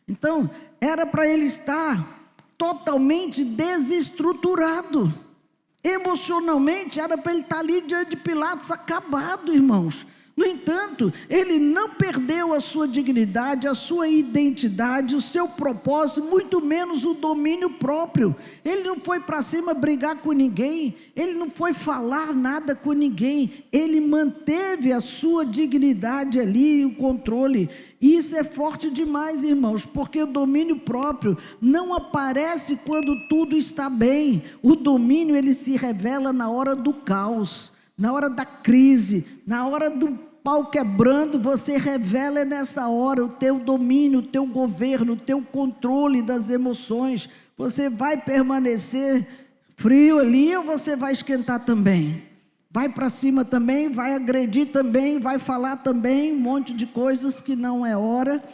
Então, era para ele estar totalmente desestruturado. Emocionalmente, era para ele estar ali diante de Pilatos, acabado, irmãos. No entanto, ele não perdeu a sua dignidade, a sua identidade, o seu propósito, muito menos o domínio próprio. Ele não foi para cima brigar com ninguém, ele não foi falar nada com ninguém, ele manteve a sua dignidade ali, o controle. E isso é forte demais, irmãos, porque o domínio próprio não aparece quando tudo está bem. O domínio, ele se revela na hora do caos, na hora da crise, na hora do pau quebrando. Você revela nessa hora o teu domínio, o teu governo, o teu controle das emoções. Você vai permanecer frio ali ou você vai esquentar também? Vai para cima também, vai agredir também, vai falar também um monte de coisas que não é hora.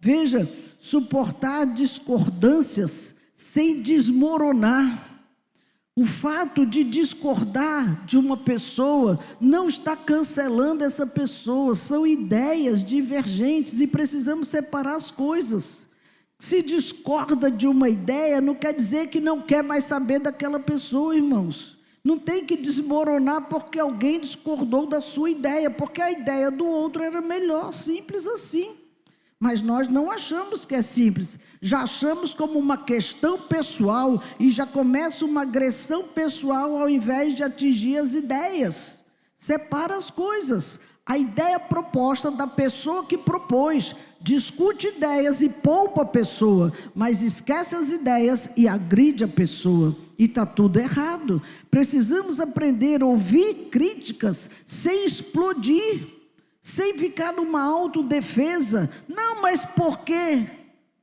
Veja, suportar discordâncias sem desmoronar. O fato de discordar de uma pessoa não está cancelando essa pessoa, são ideias divergentes e precisamos separar as coisas. Se discorda de uma ideia, não quer dizer que não quer mais saber daquela pessoa, irmãos. Não tem que desmoronar porque alguém discordou da sua ideia, porque a ideia do outro era melhor, simples assim. Mas nós não achamos que é simples, já achamos como uma questão pessoal e já começa uma agressão pessoal ao invés de atingir as ideias. Separa as coisas. A ideia proposta da pessoa que propôs, discute ideias e poupa a pessoa, mas esquece as ideias e agride a pessoa. E está tudo errado. Precisamos aprender a ouvir críticas sem explodir, sem ficar numa autodefesa. Não, mas por quê?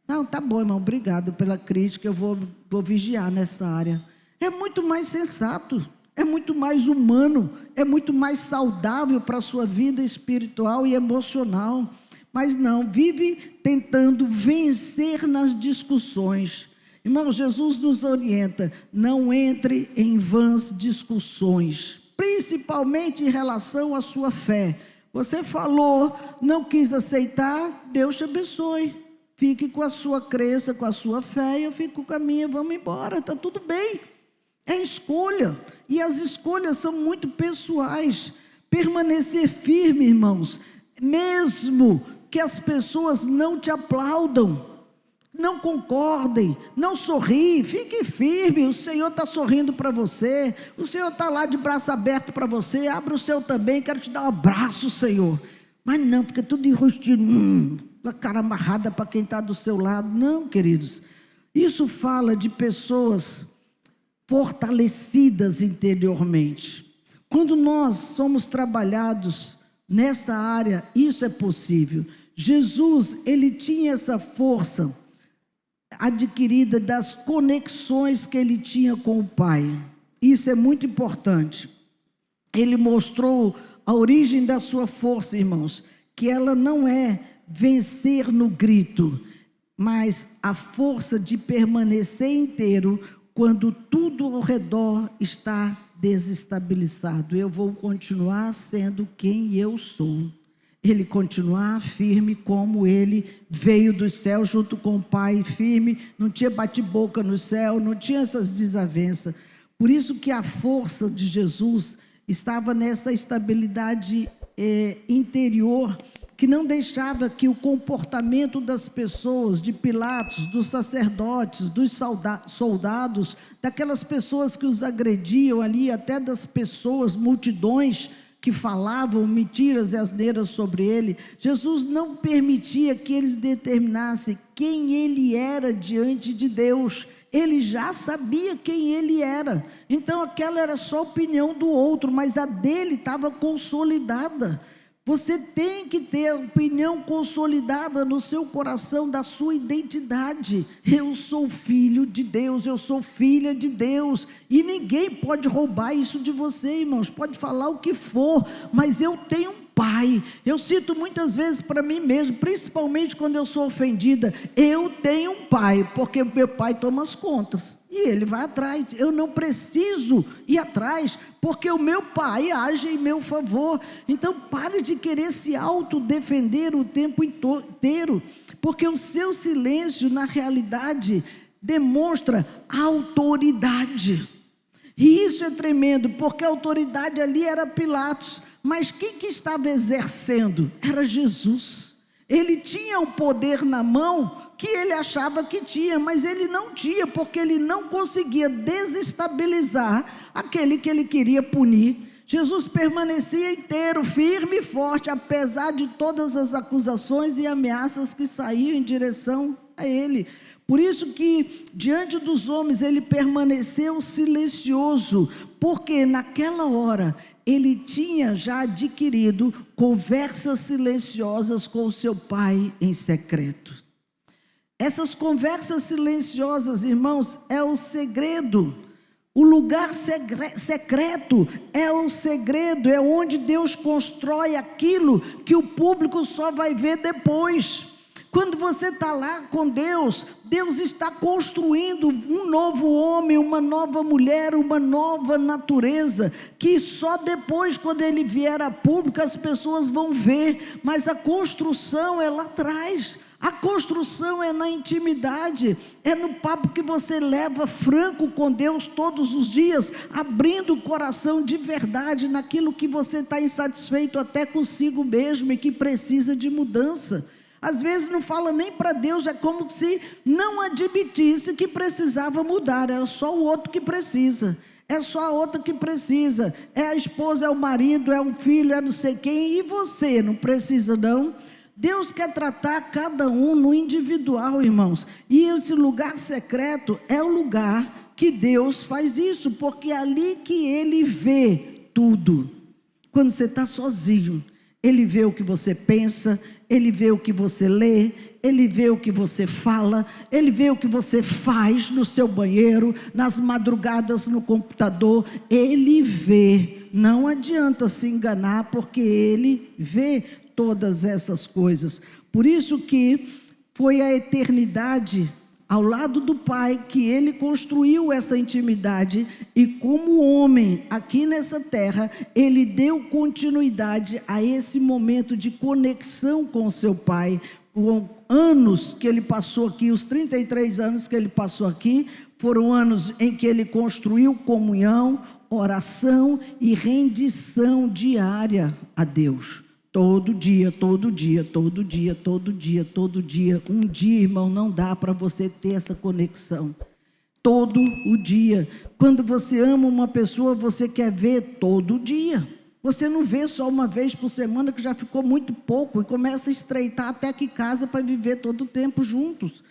Não, tá bom, irmão, obrigado pela crítica, eu vou vigiar nessa área. É muito mais sensato, é muito mais humano, é muito mais saudável para a sua vida espiritual e emocional. Mas não, vive tentando vencer nas discussões. Irmão, Jesus nos orienta, não entre em vãs discussões, principalmente em relação à sua fé. Você falou, não quis aceitar, Deus te abençoe. Fique com a sua crença, com a sua fé, eu fico com a minha, vamos embora, está tudo bem. É escolha, e as escolhas são muito pessoais. Permanecer firme, irmãos, mesmo que as pessoas não te aplaudam, não concordem, não sorriem, fique firme, o Senhor está sorrindo para você, o Senhor está lá de braço aberto para você, abra o seu também, quero te dar um abraço, Senhor. Mas não, fica tudo enrostinho, com a cara amarrada para quem está do seu lado. Não, queridos, isso fala de pessoas fortalecidas interiormente. Quando nós somos trabalhados nesta área, isso é possível. Jesus, ele tinha essa força adquirida das conexões que ele tinha com o Pai. Isso é muito importante. Ele mostrou a origem da sua força, irmãos, que ela não é vencer no grito, mas a força de permanecer inteiro quando tudo ao redor está desestabilizado. Eu vou continuar sendo quem eu sou. Ele continuar firme como ele veio do céu junto com o Pai, firme, não tinha bate-boca no céu, não tinha essas desavenças. Por isso que a força de Jesus estava nessa estabilidade interior, que não deixava que o comportamento das pessoas, de Pilatos, dos sacerdotes, dos soldados, daquelas pessoas que os agrediam ali, até das pessoas, multidões, que falavam mentiras e asneiras sobre ele, Jesus não permitia que eles determinassem quem ele era diante de Deus. Ele já sabia quem ele era. Então aquela era só a opinião do outro, mas a dele estava consolidada. Você tem que ter a opinião consolidada no seu coração da sua identidade. Eu sou filho de Deus, eu sou filha de Deus. E ninguém pode roubar isso de você, irmãos. Pode falar o que for, mas eu tenho um Pai. Eu cito muitas vezes para mim mesmo, principalmente quando eu sou ofendida. Eu tenho um Pai, porque o meu Pai toma as contas. E ele vai atrás. Eu não preciso ir atrás, porque o meu Pai age em meu favor. Então pare de querer se autodefender o tempo inteiro, porque o seu silêncio, na realidade, demonstra autoridade. E isso é tremendo, porque a autoridade ali era Pilatos, mas quem que estava exercendo? Era Jesus. Ele tinha o poder na mão que ele achava que tinha, mas ele não tinha, porque ele não conseguia desestabilizar aquele que ele queria punir. Jesus permanecia inteiro, firme e forte, apesar de todas as acusações e ameaças que saíam em direção a ele. Por isso que, diante dos homens, ele permaneceu silencioso, porque naquela hora ele tinha já adquirido conversas silenciosas com o seu pai em secreto. Essas conversas silenciosas, irmãos, é o segredo. O lugar secreto é o segredo, é onde Deus constrói aquilo que o público só vai ver depois. Quando você está lá com Deus, Deus está construindo um novo homem, uma nova mulher, uma nova natureza, que só depois, quando ele vier a público, as pessoas vão ver, mas a construção é lá atrás. A construção é na intimidade, é no papo que você leva franco com Deus todos os dias, abrindo o coração de verdade naquilo que você está insatisfeito até consigo mesmo e que precisa de mudança. Às vezes não fala nem para Deus, é como se não admitisse que precisava mudar, é só o outro que precisa. É só a outra que precisa, é a esposa, é o marido, é o filho, é não sei quem, e você não precisa não. Deus quer tratar cada um no individual, irmãos, e esse lugar secreto é o lugar que Deus faz isso, porque é ali que Ele vê tudo. Quando você está sozinho, Ele vê o que você pensa, Ele vê o que você lê, Ele vê o que você fala, Ele vê o que você faz no seu banheiro, nas madrugadas no computador, Ele vê. Não adianta se enganar, porque Ele vê todas essas coisas. Por isso que foi a eternidade ao lado do Pai que Ele construiu essa intimidade, e como homem aqui nessa terra, Ele deu continuidade a esse momento de conexão com o seu Pai. Com anos que Ele passou aqui, os 33 anos que Ele passou aqui, foram anos em que Ele construiu comunhão, oração e rendição diária a Deus. Todo dia, todo dia, todo dia, todo dia, todo dia. Um dia, irmão, não dá para você ter essa conexão. Todo o dia. Quando você ama uma pessoa, você quer ver todo dia. Você não vê só uma vez por semana, que já ficou muito pouco, e começa a estreitar até que casa para viver todo o tempo juntos.